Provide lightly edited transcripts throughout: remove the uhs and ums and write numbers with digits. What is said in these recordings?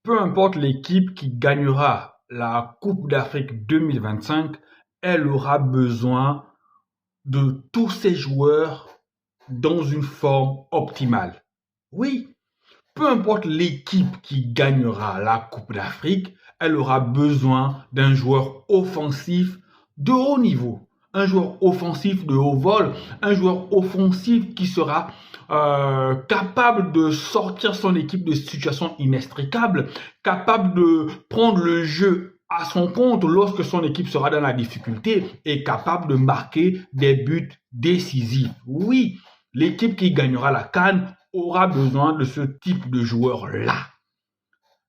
Peu importe l'équipe qui gagnera la Coupe d'Afrique 2025, elle aura besoin de tous ses joueurs dans une forme optimale. Oui, peu importe l'équipe qui gagnera la Coupe d'Afrique, elle aura besoin d'un joueur offensif de haut niveau. Un joueur offensif de haut vol, un joueur offensif qui sera capable de sortir son équipe de situations inextricables, capable de prendre le jeu à son compte lorsque son équipe sera dans la difficulté et capable de marquer des buts décisifs. Oui, l'équipe qui gagnera la CAN aura besoin de ce type de joueur-là.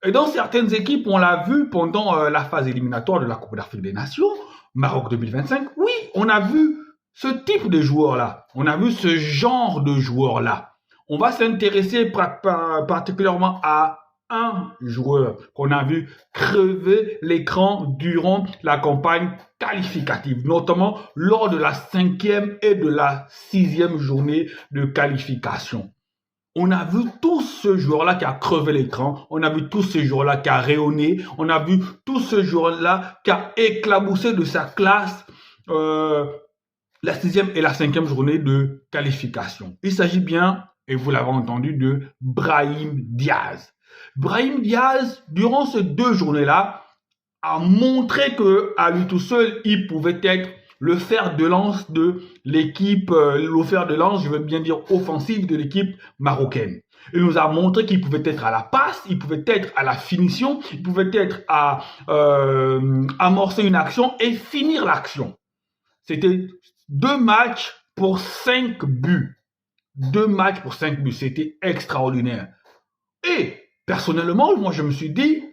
Et dans certaines équipes, on l'a vu pendant la phase éliminatoire de la Coupe d'Afrique des Nations, Maroc 2025, oui, on a vu ce type de joueur-là. On a vu ce genre de joueur-là. On va s'intéresser particulièrement à un joueur qu'on a vu crever l'écran durant la campagne qualificative, notamment lors de la 5e et de la 6e journée de qualification. On a vu tout ce joueur-là qui a crevé l'écran, on a vu tout ce joueur-là qui a rayonné, on a vu tout ce joueur-là qui a éclaboussé de sa classe la 6e et la 5e journée de qualification. Il s'agit bien, et vous l'avez entendu, de Brahim Diaz. Brahim Diaz, durant ces 2 journées-là, a montré qu'à lui tout seul, il pouvait être le fer de lance de l'équipe, le fer de lance, je veux bien dire offensive de l'équipe marocaine. Il nous a montré qu'il pouvait être à la passe, il pouvait être à la finition, il pouvait être à amorcer une action et finir l'action. C'était 2 matchs pour 5 buts. 2 matchs pour 5 buts, c'était extraordinaire. Et personnellement, moi je me suis dit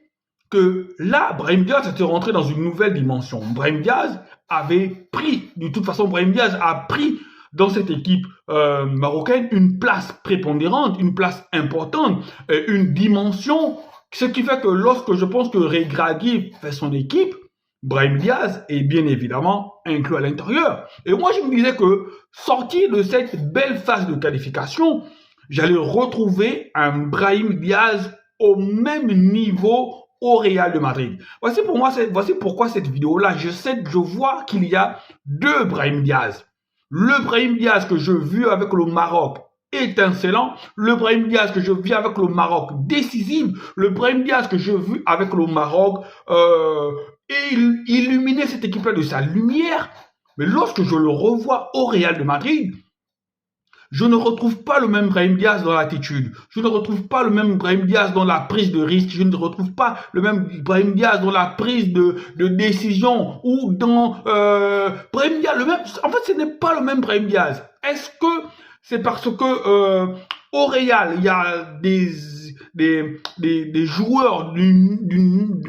que là, Brahim Diaz était rentré dans une nouvelle dimension. Brahim Diaz avait pris, de toute façon, Brahim Diaz a pris dans cette équipe marocaine une place prépondérante, une place importante, une dimension, ce qui fait que lorsque je pense que Regragui fait son équipe, Brahim Diaz est bien évidemment inclus à l'intérieur. Et moi, je me disais que sorti de cette belle phase de qualification, j'allais retrouver un Brahim Diaz au même niveau au Real de Madrid. Voici pourquoi cette vidéo-là, je vois qu'il y a 2 Brahim Diaz. Le Brahim Diaz que je vis avec le Maroc étincelant, le Brahim Diaz que je vis avec le Maroc décisif, le Brahim Diaz que je vis avec le Maroc et illuminer cette équipe-là de sa lumière. Mais lorsque je le revois au Real de Madrid, je ne retrouve pas le même Brahim Diaz dans l'attitude. Je ne retrouve pas le même Brahim Diaz dans la prise de risque. Je ne retrouve pas le même Brahim Diaz dans la prise de décision ou dans Brahim Diaz. En fait, ce n'est pas le même Brahim Diaz. Est-ce que c'est parce que au Real, il y a des joueurs d'une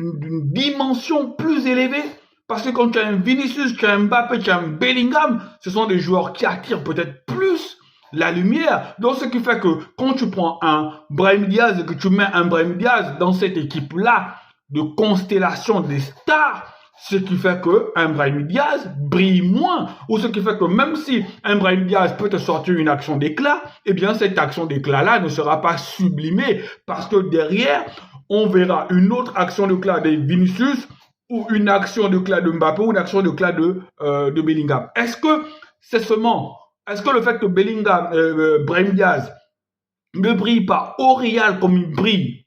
dimension plus élevée? Parce que quand tu as un Vinicius, tu as un Mbappé, tu as un Bellingham, ce sont des joueurs qui attirent peut-être plus la lumière. Donc, ce qui fait que quand tu prends un Brahim Diaz et que tu mets un Brahim Diaz dans cette équipe-là de constellation des stars, ce qui fait que un Brahim Diaz brille moins, ou ce qui fait que même si un Brahim Diaz peut te sortir une action d'éclat, eh bien, cette action d'éclat-là ne sera pas sublimée parce que derrière, on verra une autre action d'éclat de Vinicius ou une action d'éclat de Mbappé ou une action d'éclat de Bellingham. Est-ce que le fait que Brahim Diaz ne brille pas au Real comme il brille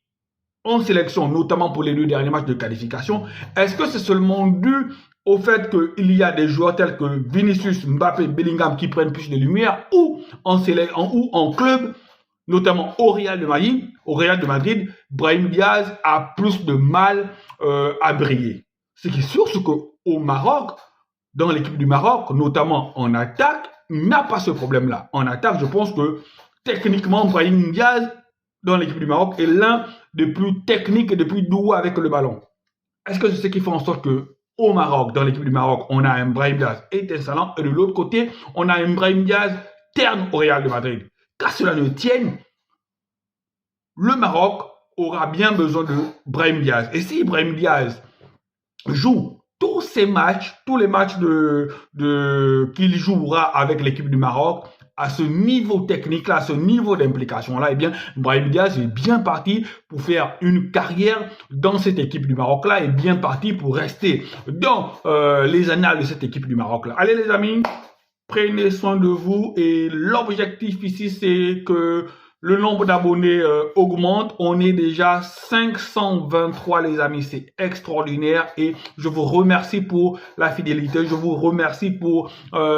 en sélection, notamment pour les 2 derniers matchs de qualification, est-ce que c'est seulement dû au fait qu'il y a des joueurs tels que Vinicius, Mbappé, Bellingham qui prennent plus de lumière ou en club, notamment au Real de Madrid, Brahim Diaz a plus de mal à briller. Ce qui est sûr, c'est qu'au Maroc, dans l'équipe du Maroc, notamment en attaque, il n'a pas ce problème-là. En attaque, je pense que techniquement, Brahim Diaz, dans l'équipe du Maroc, est l'un des plus techniques et des plus doués avec le ballon. Est-ce que c'est ce qui fait en sorte que au Maroc, dans l'équipe du Maroc, on a un Brahim Diaz étincelant et de l'autre côté, on a un Brahim Diaz terne au Real de Madrid? Qu'à cela ne tienne, le Maroc aura bien besoin de Brahim Diaz. Et si Brahim Diaz joue tous les matchs qu'il jouera avec l'équipe du Maroc à ce niveau technique-là, à ce niveau d'implication-là, eh bien, Brahim Diaz est bien parti pour faire une carrière dans cette équipe du Maroc-là, est bien parti pour rester dans les annales de cette équipe du Maroc-là. Allez les amis, prenez soin de vous et l'objectif ici, c'est que le nombre d'abonnés augmente. On est déjà 523 les amis, c'est extraordinaire et je vous remercie pour la fidélité, je vous remercie pour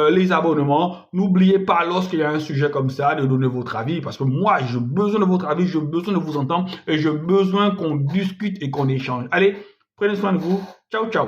les abonnements. N'oubliez pas lorsqu'il y a un sujet comme ça de donner votre avis parce que moi j'ai besoin de votre avis, j'ai besoin de vous entendre et j'ai besoin qu'on discute et qu'on échange. Allez, prenez soin de vous. Ciao, ciao.